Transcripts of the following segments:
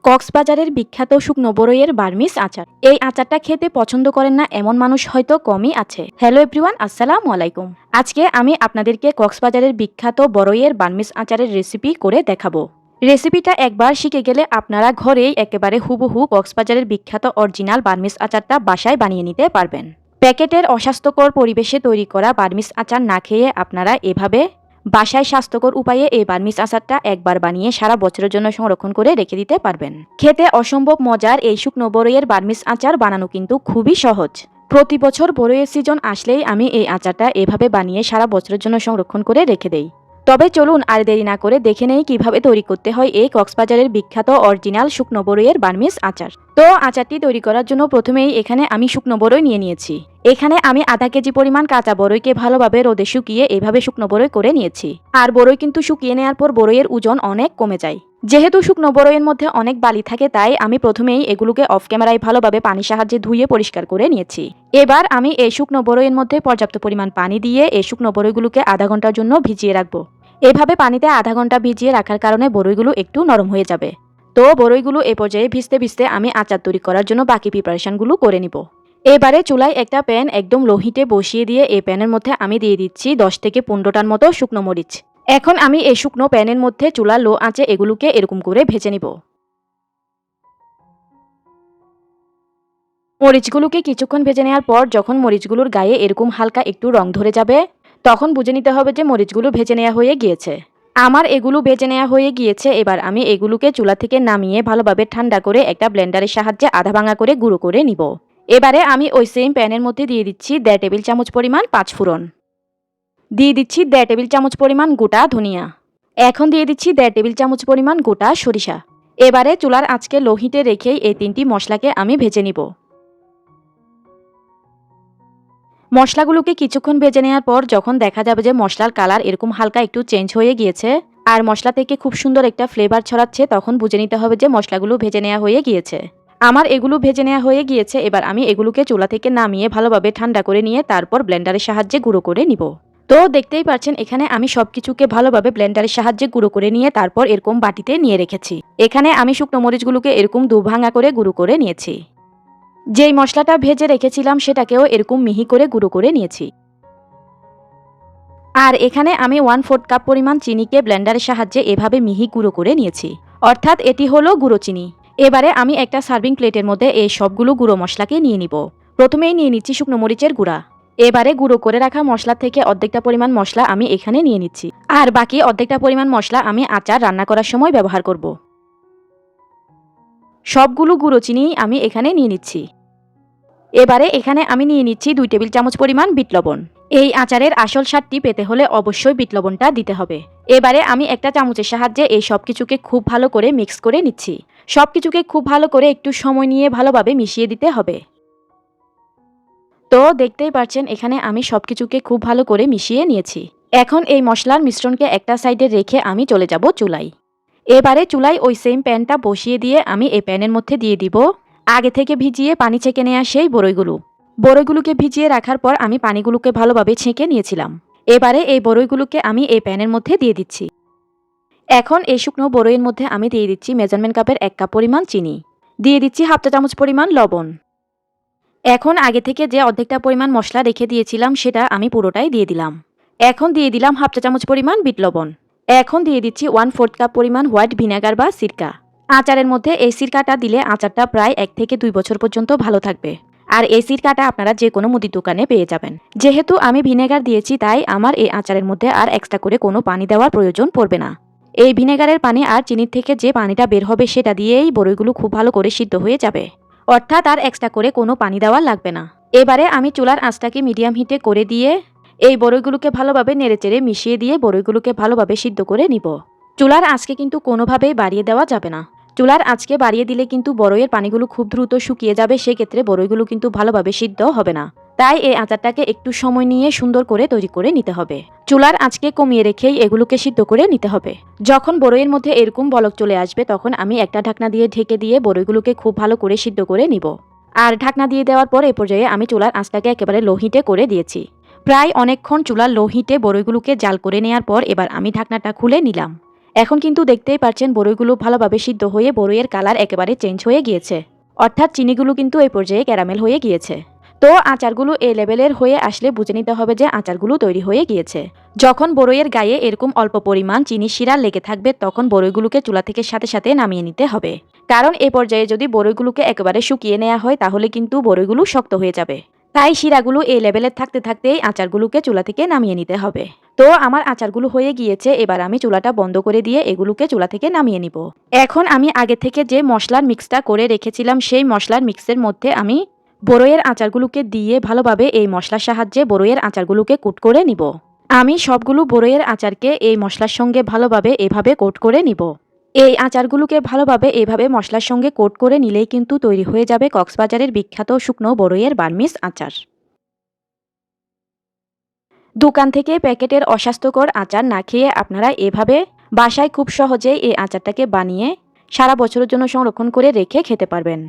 কক্সবাজারের বিখ্যাত শুকনো বরইয়ের বার্মিস আচার। এই আচারটা খেতে পছন্দ করেন না এমন মানুষ হয়তো কমই আছে। হ্যালো এভরিওয়ান, আসসালামু আলাইকুম। আজকে আমি আপনাদেরকে কক্সবাজারের বিখ্যাত বরইয়ের বার্মিস আচারের রেসিপি করে দেখাবো। রেসিপিটা একবার শিখে গেলে আপনারা ঘরেই একেবারে হুবহু কক্সবাজারের বিখ্যাত অরিজিনাল বার্মিস আচারটা বাসায় বানিয়ে নিতে পারবেন। প্যাকেটের অস্বাস্থ্যকর পরিবেশে তৈরি করা বার্মিস আচার না খেয়ে আপনারা এভাবে বাসায় স্বাস্থ্যকর উপায়ে এই বার্মিস আচারটা একবার বানিয়ে সারা বছরের জন্য সংরক্ষণ করে রেখে দিতে পারবেন। খেতে অসম্ভব মজার এই শুকনো বরইয়ের বার্মিস আচার বানানো কিন্তু খুবই সহজ। প্রতি বছর বরইয়ের সিজন আসলেই আমি এই আচারটা এভাবে বানিয়ে সারা বছরের জন্য সংরক্ষণ করে রেখে দেই। তবে চলুন আর দেরি না করে দেখে নেই কিভাবে তৈরি করতে হয় এই কক্সবাজারের বিখ্যাত অরিজিনাল শুকনো বরইয়ের বার্মিস আচার। তো আচারটি তৈরি করার জন্য প্রথমেই এখানে আমি শুকনো বরই নিয়েছি। এখানে আমি আধা কেজি পরিমাণ কাঁচা বরইকে ভালোভাবে রোদে শুকিয়ে এভাবে শুকনো বরই করে নিয়েছি। আর বরই কিন্তু শুকিয়ে নেওয়ার পর বরইয়ের ওজন অনেক কমে যায়। যেহেতু শুকনো বরইয়ের মধ্যে অনেক বালি থাকে তাই আমি প্রথমেই এগুলোকে অফ ক্যামেরায় ভালোভাবে পানির সাহায্যে ধুয়ে পরিষ্কার করে নিয়েছি। এবার আমি এই শুকনো বরইয়ের মধ্যে পর্যাপ্ত পরিমাণ পানি দিয়ে এই শুকনো বরইগুলোকে আধা ঘন্টার জন্য ভিজিয়ে রাখবো। এভাবে পানিতে আধা ঘন্টা ভিজিয়ে রাখার কারণে বরইগুলো একটু নরম হয়ে যাবে। তো বরইগুলো এ পর্যায়ে ভিজতে ভিজতে আমি আচার তৈরি করার জন্য বাকি প্রিপারেশনগুলো করে নিব। এবারে চুলায় একটা প্যান একদম লো হিটে বসিয়ে দিয়ে এই প্যানের মধ্যে আমি দিয়ে দিচ্ছি 10 থেকে 15টার মতো শুকনো মরিচ। এখন আমি এই শুকনো প্যানের মধ্যে চুলা লো আঁচে এগুলোকে এরকম করে ভেজে নিব। মরিচগুলোকে কিছুক্ষণ ভেজে নেওয়ার পর যখন মরিচগুলোর গায়ে এরকম হালকা একটু রং ধরে যাবে তখন বুঝে নিতে হবে যে মরিচগুলো ভেজে নেওয়া হয়ে গিয়েছে। আমার এগুলো ভেজে নেওয়া হয়ে গিয়েছে। এবার আমি এগুলোকে চুলা থেকে নামিয়ে ভালোভাবে ঠান্ডা করে একটা ব্লেন্ডারের সাহায্যে আধা ভাঙা করে গুঁড়ো করে নিব। এবারে আমি ওই সেম প্যানের মধ্যে দিয়ে দিচ্ছি 1.5 টেবিল চামচ পরিমাণ পাঁচফোড়ন, দিয়ে দিচ্ছি 1.5 টেবিল চামচ পরিমাণ গোটা ধনিয়া, এখন দিয়ে দিচ্ছি 1.5 টেবিল চামচ পরিমাণ গোটা সরিষা। এবারে চুলার আঁচকে লো হিটে রেখেই এই তিনটি মশলাকে আমি ভেজে নিব। মশলাগুলোকে কিছুক্ষণ ভেজে নেওয়ার পর যখন দেখা যাবে যে মশলার কালার এরকম হালকা একটু চেঞ্জ হয়ে গিয়েছে আর মশলা থেকে খুব সুন্দর একটা ফ্লেভার ছড়াচ্ছে তখন বুঝে নিতে হবে যে মশলাগুলো ভেজে নেওয়া হয়ে গিয়েছে। আমার এগুলো ভেজে নেওয়া হয়ে গিয়েছে। এবার আমি এগুলোকে চুলা থেকে নামিয়ে ভালোভাবে ঠান্ডা করে নিয়ে তারপর ব্লেন্ডারের সাহায্যে গুঁড়ো করে নিব। তো দেখতেই পাচ্ছেন এখানে আমি সবকিছুকে ভালোভাবে ব্লেন্ডারের সাহায্যে গুঁড়ো করে নিয়ে তারপর এরকম বাটিতে নিয়ে রেখেছি। এখানে আমি শুকনো মরিচগুলোকে এরকম দুভাঙা করে গুঁড়ো করে নিয়েছি। যেই মশলাটা ভেজে রেখেছিলাম সেটাকেও এরকম মিহি করে গুঁড়ো করে নিয়েছি। আর এখানে আমি 1/4 কাপ পরিমাণ চিনিকে ব্লেন্ডারের সাহায্যে এভাবে মিহি গুঁড়ো করে নিয়েছি, অর্থাৎ এটি হলো গুঁড়ো চিনি। এবারে আমি একটা সার্ভিং প্লেটের মধ্যে এই সবগুলো গুঁড়ো মশলাকে নিয়ে নিব। প্রথমেই নিয়ে নিচ্ছি শুকনো মরিচের গুঁড়া। এবারে গুঁড়ো করে রাখা মশলা থেকে অর্ধেকটা পরিমাণ মশলা আমি এখানে নিয়ে নিচ্ছি, আর বাকি অর্ধেকটা পরিমাণ মশলা আমি আচার রান্না করার সময় ব্যবহার করব। সবগুলো গুঁড়ো চিনি আমি এখানে নিয়ে নিচ্ছি। এবারে এখানে আমি নিয়ে নিচ্ছি 2 টেবিল চামচ পরিমাণ বিট লবণ। এই আচারের আসল স্বাদটি পেতে হলে অবশ্যই বিট লবণটা দিতে হবে। এবারে আমি একটা চামচের সাহায্যে এই সব কিছুকে খুব ভালো করে মিক্স করে নিচ্ছি। সব কিছুকে খুব ভালো করে একটু সময় নিয়ে ভালোভাবে মিশিয়ে দিতে হবে। তো দেখতেই পাচ্ছেন এখানে আমি সবকিছুকে খুব ভালো করে মিশিয়ে নিয়েছি। এখন এই মশলার মিশ্রণকে একটা সাইডে রেখে আমি চলে যাব চুলায়। এবারে চুলায় ওই সেম প্যানটা বসিয়ে দিয়ে আমি এই প্যানের মধ্যে দিয়ে দিব আগে থেকে ভিজিয়ে পানি ছেঁকে নেওয়া সেই বরইগুলোকে ভিজিয়ে রাখার পর আমি পানিগুলোকে ভালোভাবে ছেঁকে নিয়েছিলাম। এবারে এই বরইগুলোকে আমি এই প্যানের মধ্যে দিয়ে দিচ্ছি। এখন এই শুকনো বরইয়ের মধ্যে আমি দিয়ে দিচ্ছি মেজারমেন্ট কাপের 1 কাপ পরিমাণ চিনি, দিয়ে দিচ্ছি হাফ চা চামচ পরিমাণ লবণ। এখন আগে থেকে যে অর্ধেকটা পরিমাণ মশলা রেখে দিয়েছিলাম সেটা আমি পুরোটাই দিয়ে দিলাম। এখন দিয়ে দিলাম হাফ চা চামচ পরিমাণ বিট লবণ। এখন দিয়ে দিচ্ছি 1/4 কাপ পরিমাণ হোয়াইট ভিনেগার বা সিরকা। আচারের মধ্যে এই সিরকাটা দিলে আচারটা প্রায় 1 থেকে 2 বছর পর্যন্ত ভালো থাকবে। আর এই সিরকাটা আপনারা যে কোনো মুদির দোকানে পেয়ে যাবেন। যেহেতু আমি ভিনেগার দিয়েছি তাই আমার এই আচারের মধ্যে আর এক্সট্রা করে কোনো পানি দেওয়ার প্রয়োজন পড়বে না। এই ভিনেগারের পানি আর চিনির থেকে যে পানিটা বের হবে সেটা দিয়েই বরইগুলো খুব ভালো করে সিদ্ধ হয়ে যাবে, অর্থাৎ আর এক্সট্রা করে কোনো পানি দেওয়া লাগবে না। এবারে আমি চুলার আঁচটাকে মিডিয়াম হিটে করে দিয়ে এই বরইগুলোকে ভালোভাবে নেড়েচেড়ে মিশিয়ে দিয়ে বরইগুলোকে ভালোভাবে সিদ্ধ করে নিব। চুলার আঁচকে কিন্তু কোনোভাবেই বাড়িয়ে দেওয়া যাবে না। চুলার আঁচকে বাড়িয়ে দিলে কিন্তু বরইয়ের পানিগুলো খুব দ্রুত শুকিয়ে যাবে, সেক্ষেত্রে বরইগুলো কিন্তু ভালোভাবে সিদ্ধ হবে না। তাই এই আচারটাকে একটু সময় নিয়ে সুন্দর করে তৈরি করে নিতে হবে। চুলার আঁচকে কমিয়ে রেখেই এগুলোকে সিদ্ধ করে নিতে হবে। যখন বরইয়ের মধ্যে এরকম বলক চলে আসবে তখন আমি একটা ঢাকনা দিয়ে ঢেকে দিয়ে বরইগুলোকে খুব ভালো করে সিদ্ধ করে নিব। আর ঢাকনা দিয়ে দেওয়ার পর এ পর্যায়ে আমি চুলার আঁচটাকে একেবারে লো হিটে করে দিয়েছি। প্রায় অনেকক্ষণ চুলার লো হিটে বরইগুলোকে জাল করে নেওয়ার পর এবার আমি ঢাকনাটা খুলে নিলাম। এখন কিন্তু দেখতেই পাচ্ছেন বড়ইগুলো ভালোভাবে সিদ্ধ হয়ে বড়ইয়ের কালার একেবারে চেঞ্জ হয়ে গিয়েছে, অর্থাৎ চিনিগুলো কিন্তু এই পর্যায়ে ক্যারামেল হয়ে গিয়েছে। তো আচারগুলো এই লেভেলের হয়ে আসলে বুঝে নিতে হবে যে আচারগুলো তৈরি হয়ে গিয়েছে। যখন বড়ইয়ের গায়ে এরকম অল্প পরিমাণ চিনির শিরা লেগে থাকবে তখন বড়ইগুলোকে চুলা থেকে সাথে সাথে নামিয়ে নিতে হবে, কারণ এই পর্যায়ে যদি বড়ইগুলোকে একেবারে শুকিয়ে নেওয়া হয় তাহলে কিন্তু বড়ইগুলো শক্ত হয়ে যাবে। তাই শিরাগুলো এই লেভেলের থাকতে থাকতেই আচারগুলোকে চুলা থেকে নামিয়ে নিতে হবে। তো আমার আচারগুলো হয়ে গিয়েছে, এবার আমি চুলাটা বন্ধ করে দিয়ে এগুলোকে চুলা থেকে নামিয়ে নিব। এখন আমি আগে থেকে যে মশলার মিক্সটা করে রেখেছিলাম সেই মশলার মিক্সের মধ্যে আমি বড়ইয়ের আচারগুলোকে দিয়ে ভালোভাবে এই মশলার সাহায্যে বড়ইয়ের আচারগুলোকে কুট করে নিব। আমি সবগুলো বড়ইয়ের আচারকে এই মশলার সঙ্গে ভালোভাবে এভাবে কোট করে নিব। এই আচারগুলোকে ভালোভাবে এভাবে মশলার সঙ্গে কোট করে নিলেই কিন্তু তৈরি হয়ে যাবে কক্সবাজারের বিখ্যাত শুকনো বড়ইয়ের বার্মিস আচার। দোকান থেকে প্যাকেটের অস্বাস্থ্যকর আচার না খেয়ে আপনারা এভাবে বাসায় খুব সহজেই এই আচারটাকে বানিয়ে সারা বছরের জন্য সংরক্ষণ করে রেখে খেতে পারবেন।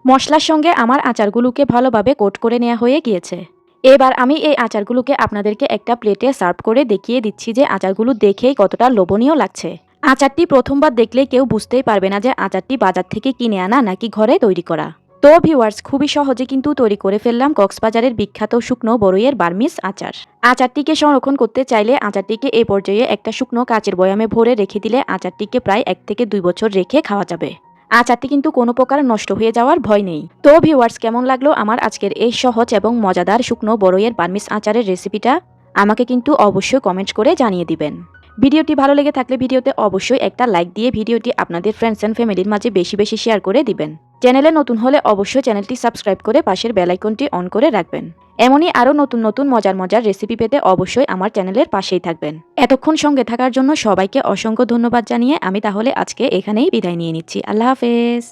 মশলার সঙ্গে আমার আচারগুলোকে ভালোভাবে কোট করে নেওয়া হয়ে গিয়েছে। এবার আমি এই আচারগুলোকে আপনাদেরকে একটা প্লেটে সার্ভ করে দেখিয়ে দিচ্ছি যে আচারগুলো দেখেই কতটা লোভনীয় লাগছে। আচারটি প্রথমবার দেখলে কেউ বুঝতেই পারবে না যে আচারটি বাজার থেকে কিনে আনা নাকি ঘরে তৈরি করা। তো ভিউয়ার্স, খুবই সহজে কিন্তু তৈরি করে ফেললাম কক্সবাজারের বিখ্যাত শুকনো বড়ইয়ের বার্মিস আচার। আচারটিকে সংরক্ষণ করতে চাইলে আচারটিকে এই পর্যায়ে একটা শুকনো কাচের বয়ামে ভরে রেখে দিলে আচারটিকে প্রায় 1 থেকে 2 বছর রেখে খাওয়া যাবে। আচারটি কিন্তু কোনো প্রকার নষ্ট হয়ে যাওয়ার ভয় নেই। তো ভিউয়ার্স, কেমন লাগলো আমার আজকের এই সহজ এবং মজাদার শুকনো বড়ইয়ের বার্মিস আচারের রেসিপিটা আমাকে কিন্তু অবশ্যই কমেন্ট করে জানিয়ে দিবেন। ভিডিওটি ভালো লেগে থাকলে ভিডিওতে অবশ্যই একটা লাইক দিয়ে ভিডিওটি আপনাদের ফ্রেন্ডস এন্ড ফ্যামিলির মাঝে বেশি বেশি শেয়ার করে দিবেন। চ্যানেলে নতুন হলে অবশ্যই চ্যানেলটি সাবস্ক্রাইব করে পাশের বেল আইকনটি অন করে রাখবেন। এমনই আরও নতুন নতুন মজার মজার রেসিপি পেতে অবশ্যই আমার চ্যানেলের পাশেই থাকবেন। এতক্ষণ সঙ্গে থাকার জন্য সবাইকে অসংখ্য ধন্যবাদ জানিয়ে আমি তাহলে আজকে এখানেই বিদায় নিয়ে নিচ্ছি। আল্লাহ হাফেজ।